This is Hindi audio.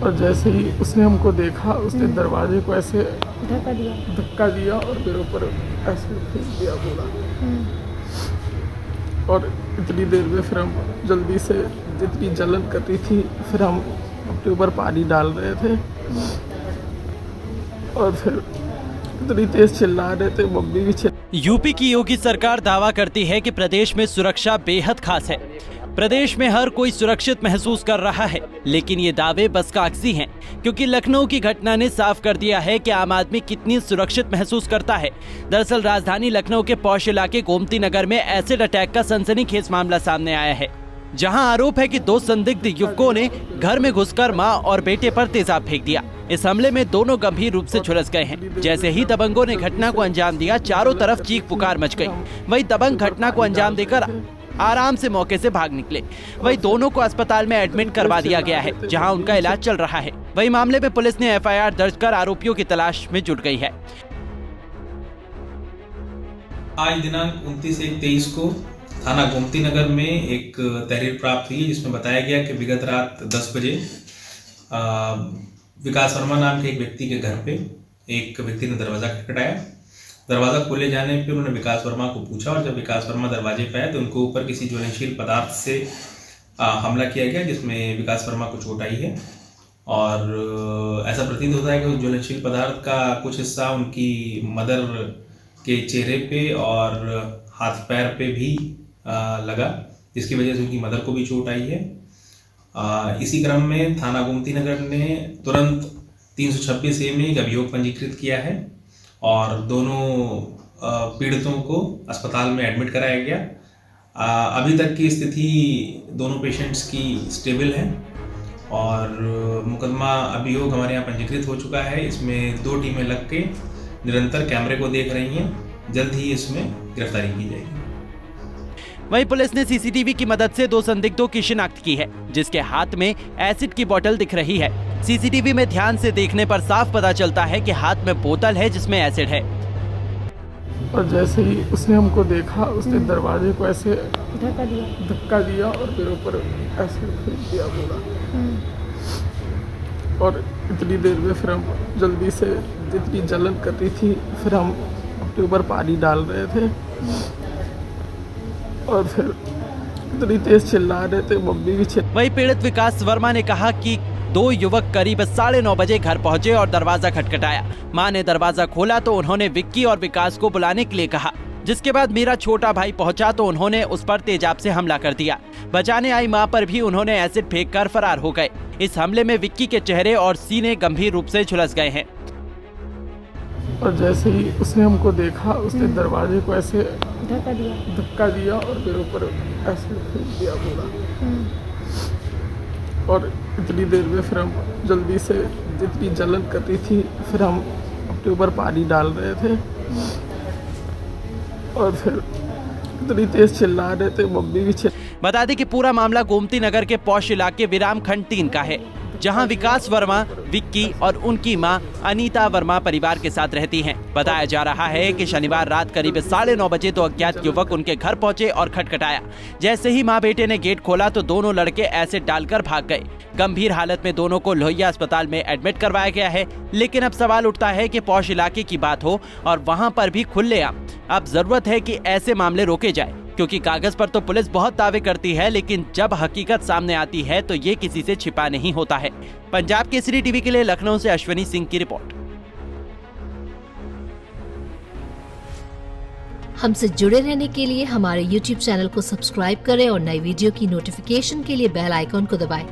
और जैसे ही उसने हमको देखा, उसने दरवाजे को ऐसे धक्का दिया और मेरे ऊपर ऐसे फेंक दिया बोला। और इतनी देर में फिर हम जल्दी से, जितनी जलन कर रही थी, फिर हम अपने ऊपर पानी डाल रहे थे और फिर इतनी तेज चिल्ला रहे थे, मम्मी भी यूपी की योगी सरकार दावा करती है कि प्रदेश में सुरक्षा बेहद खास है। प्रदेश में हर कोई सुरक्षित महसूस कर रहा है, लेकिन ये दावे बस कागजी हैं, क्योंकि लखनऊ की घटना ने साफ कर दिया है कि आम आदमी कितनी सुरक्षित महसूस करता है। दरअसल राजधानी लखनऊ के पौष इलाके गोमती नगर में एसिड अटैक का सनसनीखेज मामला सामने आया है, जहां आरोप है कि 2 संदिग्ध युवकों ने घर में घुसकर मां और बेटे पर तेजाब फेंक दिया। इस हमले में दोनों गंभीर रूप से झुलस गए हैं। जैसे ही दबंगों ने घटना को अंजाम दिया, चारों तरफ चीख पुकार मच गई। वहीं दबंग घटना को अंजाम देकर आराम से मौके से भाग निकले। वहीं दोनों को अस्पताल में एडमिट करवा दिया गया है, जहां उनका इलाज चल रहा है। वहीं मामले में पुलिस ने FIR दर्ज कर आरोपियों की तलाश में जुट गई है। आज दिनांक 29/1/23 को थाना गोमती नगर में एक तहरीर प्राप्त हुई, जिसमें बताया गया कि विगत रात 10 बजे विकास वर्मा नाम के एक व्यक्ति के घर पे एक व्यक्ति ने दरवाज़ा खटखटाया। दरवाज़ा खोले जाने पे उन्होंने विकास वर्मा को पूछा, और जब विकास वर्मा दरवाजे पे आए तो उनको ऊपर किसी ज्वलनशील पदार्थ से हमला किया गया, जिसमें विकास वर्मा को चोट आई है। और ऐसा प्रतीत होता है कि उस ज्वलनशील पदार्थ का कुछ हिस्सा उनकी मदर के चेहरे पे और हाथ पैर पे भी लगा, जिसकी वजह से उनकी मदर को भी चोट आई है। इसी क्रम में थाना गोमती नगर ने तुरंत 326A में एक अभियोग पंजीकृत किया है और दोनों पीड़ितों को अस्पताल में एडमिट कराया गया। अभी तक की स्थिति दोनों पेशेंट्स की स्टेबल है और मुकदमा अभियोग हमारे यहाँ पंजीकृत हो चुका है। इसमें 2 टीमें लग के निरंतर कैमरे को देख रही हैं। जल्द ही इसमें गिरफ्तारी की जाएगी। वहीं पुलिस ने CCTV की मदद से 2 संदिग्धों की शिनाख्त की है, जिसके हाथ में एसिड की बोतल दिख रही है। CCTV में ध्यान से देखने पर साफ पता चलता है कि हाथ में बोतल है जिसमें एसिड है। और जैसे ही उसने हमको देखा, उसने दरवाजे को ऐसे धक्का दिया और मेरे ऊपर ऐसे फेंक दिया बोला। और इतनी देर में फिर हम जल्दी से, जितनी जलन कर रही थी, फिर हम अपने ऊपर पानी डाल रहे थे और फिर इतनी तेज चिल्ला रहे थे, मम्मी भी वहीं पीड़ित विकास वर्मा ने कहा कि 2 युवक करीब 9:30 बजे घर पहुंचे और दरवाजा खटखटाया। मां ने दरवाजा खोला तो उन्होंने विक्की और विकास को बुलाने के लिए कहा, जिसके बाद मेरा छोटा भाई पहुंचा तो उन्होंने उस पर तेजाब से हमला कर दिया। बचाने आई मां पर भी उन्होंने एसिड फेंककर फरार हो गए। इस हमले में विक्की के चेहरे और सीने गंभीर रूप से झुलस गए हैं। और जैसे ही उसने हमको देखा, उसने दरवाजे को ऐसे धक्का दिया और मेरे ऊपर ऐसे फेंक दिया बोला। और इतनी देर में फिर हम जल्दी से, जितनी जलन कर रही थी, फिर हम अपने ऊपर पानी डाल रहे थे और फिर इतनी तेज चिल्ला रहे थे, मम्मी भी बता दें कि पूरा मामला गोमती नगर के पौष इलाके विराम खंड 3 का है, जहां विकास वर्मा, विक्की और उनकी मां अनीता वर्मा परिवार के साथ रहती हैं। बताया जा रहा है कि शनिवार रात करीब 9:30 बजे 2 अज्ञात युवक उनके घर पहुंचे और खटखटाया। जैसे ही मां बेटे ने गेट खोला तो दोनों लड़के एसिड डालकर भाग गए। गंभीर हालत में दोनों को लोहिया अस्पताल में एडमिट करवाया गया है। लेकिन अब सवाल उठता है कि पौष इलाके की बात हो और वहां पर भी खुलेआम। अब जरूरत है कि ऐसे मामले रोके जाए, क्योंकि कागज पर तो पुलिस बहुत दावे करती है, लेकिन जब हकीकत सामने आती है तो ये किसी से छिपा नहीं होता है। पंजाब केसरी टीवी के लिए लखनऊ से अश्विनी सिंह की रिपोर्ट। हमसे जुड़े रहने के लिए हमारे YouTube चैनल को सब्सक्राइब करें और नई वीडियो की नोटिफिकेशन के लिए बेल आइकॉन को दबाएं।